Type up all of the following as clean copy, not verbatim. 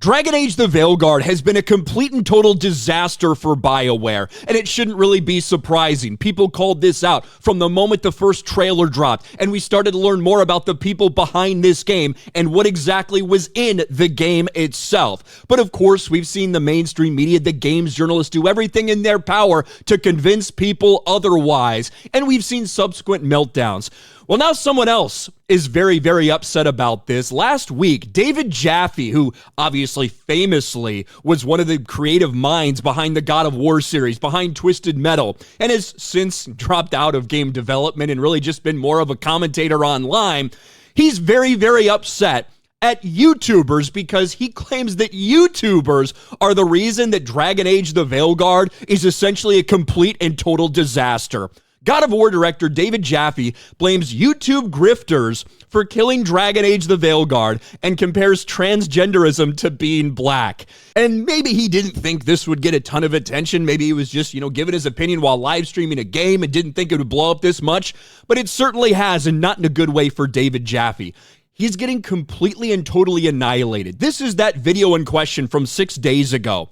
Dragon Age the Veilguard has been a complete and total disaster for BioWare, and it shouldn't really be surprising. People called this out from the moment the first trailer dropped, and we started to learn more about the people behind this game and what exactly was in the game itself. But of course, we've seen the mainstream media, the games journalists, do everything in their power to convince people otherwise, and we've seen subsequent meltdowns. Well, now someone else is very, very upset about this. Last week, David Jaffe, who obviously famously was one of the creative minds behind the God of War series, behind Twisted Metal, and has since dropped out of game development and really just been more of a commentator online, he's very, very upset at YouTubers because he claims that YouTubers are the reason that Dragon Age the Veilguard is essentially a complete and total disaster. God of War director David Jaffe blames YouTube grifters for killing Dragon Age the Veilguard and compares transgenderism to being black. And maybe he didn't think this would get a ton of attention. Maybe he was just, giving his opinion while live streaming a game and didn't think it would blow up this much. But it certainly has, and not in a good way for David Jaffe. He's getting completely and totally annihilated. This is that video in question from 6 days ago.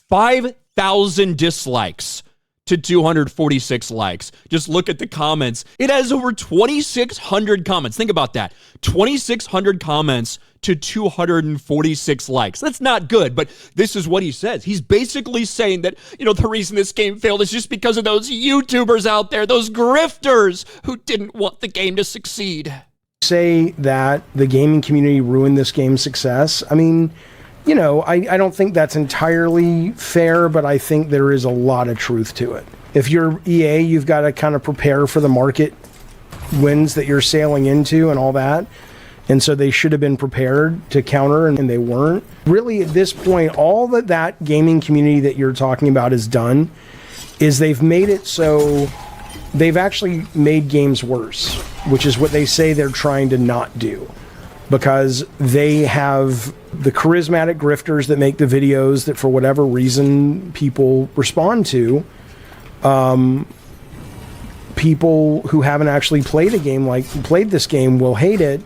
5,000 dislikes to 246 likes. Just look at the comments. It has over 2,600 comments. Think about that. 2,600 comments to 246 likes. That's not good, but this is what he says. He's basically saying that, the reason this game failed is just because of those YouTubers out there, those grifters who didn't want the game to succeed. Say that the gaming community ruined this game's success. I mean, I don't think that's entirely fair, but I think there is a lot of truth to it. If you're EA, you've got to kind of prepare for the market winds that you're sailing into and all that. And so they should have been prepared to counter, and they weren't. Really, at this point, all that gaming community that you're talking about has done is they've made it so they've actually made games worse, which is what they say they're trying to not do. Because they have the charismatic grifters that make the videos that for whatever reason people respond to. People who haven't actually played this game will hate it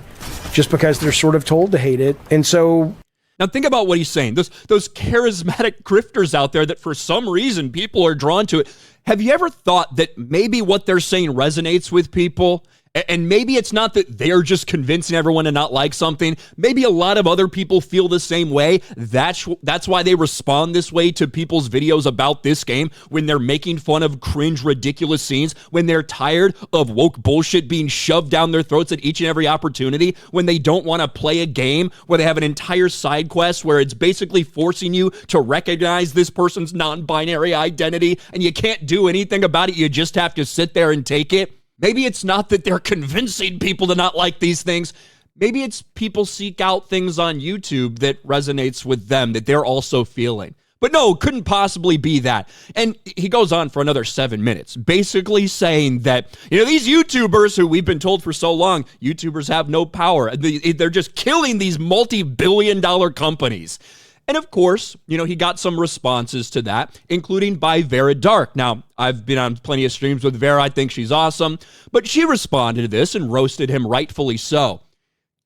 just because they're sort of told to hate it. And so now think about what he's saying. Those charismatic grifters out there that for some reason people are drawn to it. Have you ever thought that maybe what they're saying resonates with people? And maybe it's not that they're just convincing everyone to not like something. Maybe a lot of other people feel the same way. That's why they respond this way to people's videos about this game when they're making fun of cringe, ridiculous scenes, when they're tired of woke bullshit being shoved down their throats at each and every opportunity, when they don't want to play a game where they have an entire side quest where it's basically forcing you to recognize this person's non-binary identity and you can't do anything about it. You just have to sit there and take it. Maybe it's not that they're convincing people to not like these things. Maybe it's people seek out things on YouTube that resonates with them, that they're also feeling. But no, couldn't possibly be that. And he goes on for another 7 minutes, basically saying that, these YouTubers who we've been told for so long, YouTubers have no power. They're just killing these multi-billion-dollar companies. And of course, he got some responses to that, including by Vera Dark. Now, I've been on plenty of streams with Vera. I think she's awesome. But she responded to this and roasted him, rightfully so.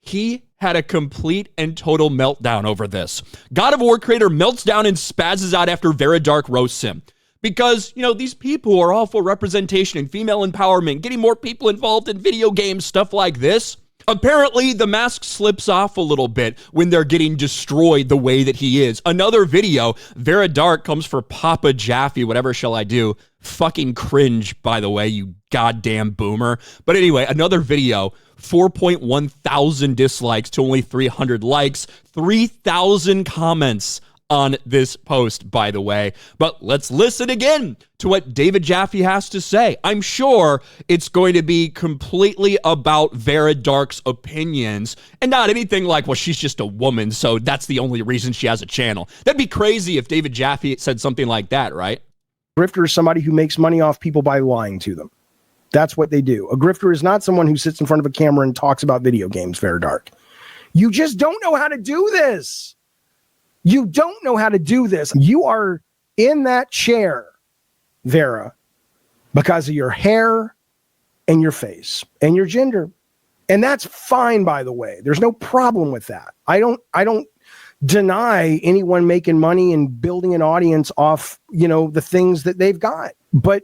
He had a complete and total meltdown over this. God of War creator melts down and spazzes out after Vera Dark roasts him. Because, these people are all for representation and female empowerment, getting more people involved in video games, stuff like this. Apparently, the mask slips off a little bit when they're getting destroyed the way that he is. Another video, Vera Dark comes for Papa Jaffe, whatever shall I do. Fucking cringe, by the way, you goddamn boomer. But anyway, another video, 4.1 thousand dislikes to only 300 likes, 3,000 comments on this post, by the way. But let's listen again to what David Jaffe has to say. I'm sure it's going to be completely about Vera Dark's opinions and not anything like, well, she's just a woman, so that's the only reason she has a channel. That'd be crazy if David Jaffe said something like that, right? A grifter is somebody who makes money off people by lying to them. That's what they do. A grifter is not someone who sits in front of a camera and talks about video games, Vera Dark. You just don't know how to do this. You don't know how to do this. You are in that chair, Vera, because of your hair and your face and your gender. And that's fine, by the way. There's no problem with that. I don't deny anyone making money and building an audience off, the things that they've got. But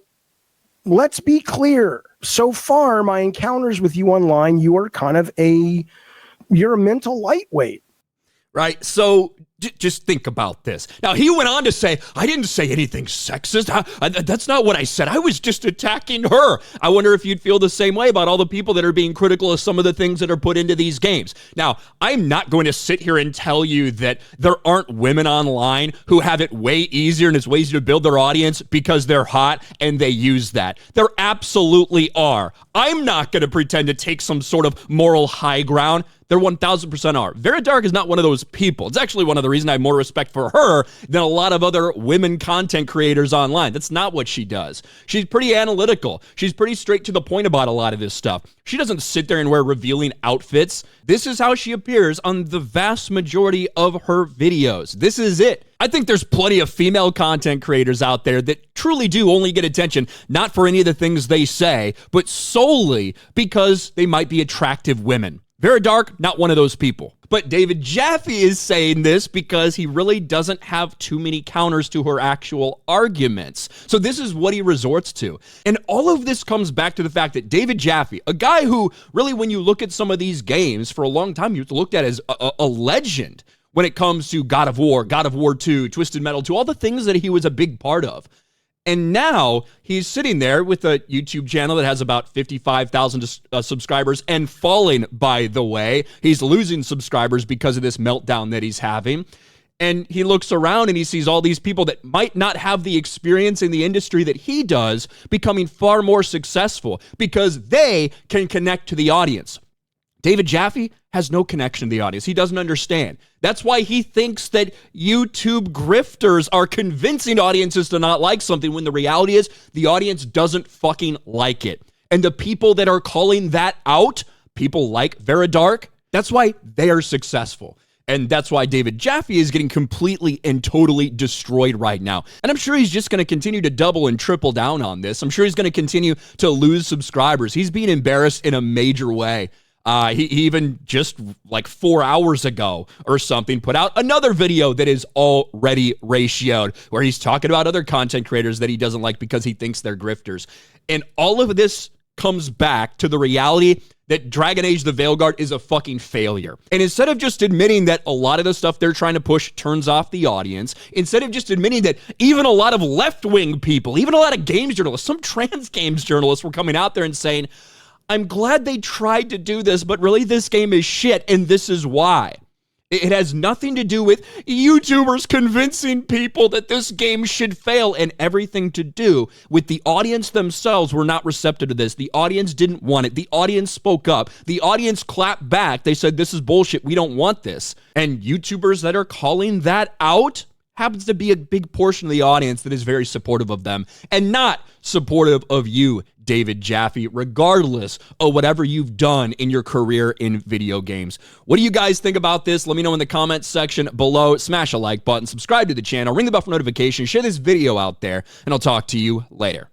let's be clear. So far, my encounters with you online, you are kind of you're a mental lightweight. Right. So just think about this. Now, he went on to say, I didn't say anything sexist. That's not what I said. I was just attacking her. I wonder if you'd feel the same way about all the people that are being critical of some of the things that are put into these games. Now, I'm not going to sit here and tell you that there aren't women online who have it way easier and it's way easier to build their audience because they're hot and they use that. There absolutely are. I'm not going to pretend to take some sort of moral high ground. There 1,000% are. Vera Dark is not one of those people. It's actually one of the reasons I have more respect for her than a lot of other women content creators online. That's not what she does. She's pretty analytical. She's pretty straight to the point about a lot of this stuff. She doesn't sit there and wear revealing outfits. This is how she appears on the vast majority of her videos. This is it. I think there's plenty of female content creators out there that truly do only get attention, not for any of the things they say, but solely because they might be attractive women. Vera Dark, not one of those people. But David Jaffe is saying this because he really doesn't have too many counters to her actual arguments. So this is what he resorts to. And all of this comes back to the fact that David Jaffe, a guy who really, when you look at some of these games, for a long time, you've looked at as a legend when it comes to God of War 2, Twisted Metal 2, all the things that he was a big part of. And now he's sitting there with a YouTube channel that has about 55,000 subscribers and falling, by the way. He's losing subscribers because of this meltdown that he's having. And he looks around and he sees all these people that might not have the experience in the industry that he does becoming far more successful because they can connect to the audience. David Jaffe has no connection to the audience. He doesn't understand. That's why he thinks that YouTube grifters are convincing audiences to not like something when the reality is the audience doesn't fucking like it. And the people that are calling that out, people like Vera Dark, that's why they are successful. And that's why David Jaffe is getting completely and totally destroyed right now. And I'm sure he's just going to continue to double and triple down on this. I'm sure he's going to continue to lose subscribers. He's being embarrassed in a major way. He even just like 4 hours ago or something put out another video that is already ratioed where he's talking about other content creators that he doesn't like because he thinks they're grifters. And all of this comes back to the reality that Dragon Age the Veilguard is a fucking failure. And instead of just admitting that a lot of the stuff they're trying to push turns off the audience, instead of just admitting that even a lot of left-wing people, even a lot of games journalists, some trans games journalists were coming out there and saying, I'm glad they tried to do this, but really this game is shit, and this is why. It has nothing to do with YouTubers convincing people that this game should fail and everything to do with the audience themselves were not receptive to this. The audience didn't want it. The audience spoke up. The audience clapped back. They said, this is bullshit. We don't want this. And YouTubers that are calling that out happens to be a big portion of the audience that is very supportive of them and not supportive of you, David Jaffe, regardless of whatever you've done in your career in video games. What do you guys think about this? Let me know in the comments section below. Smash a like button, subscribe to the channel, ring the bell for notifications, share this video out there, and I'll talk to you later.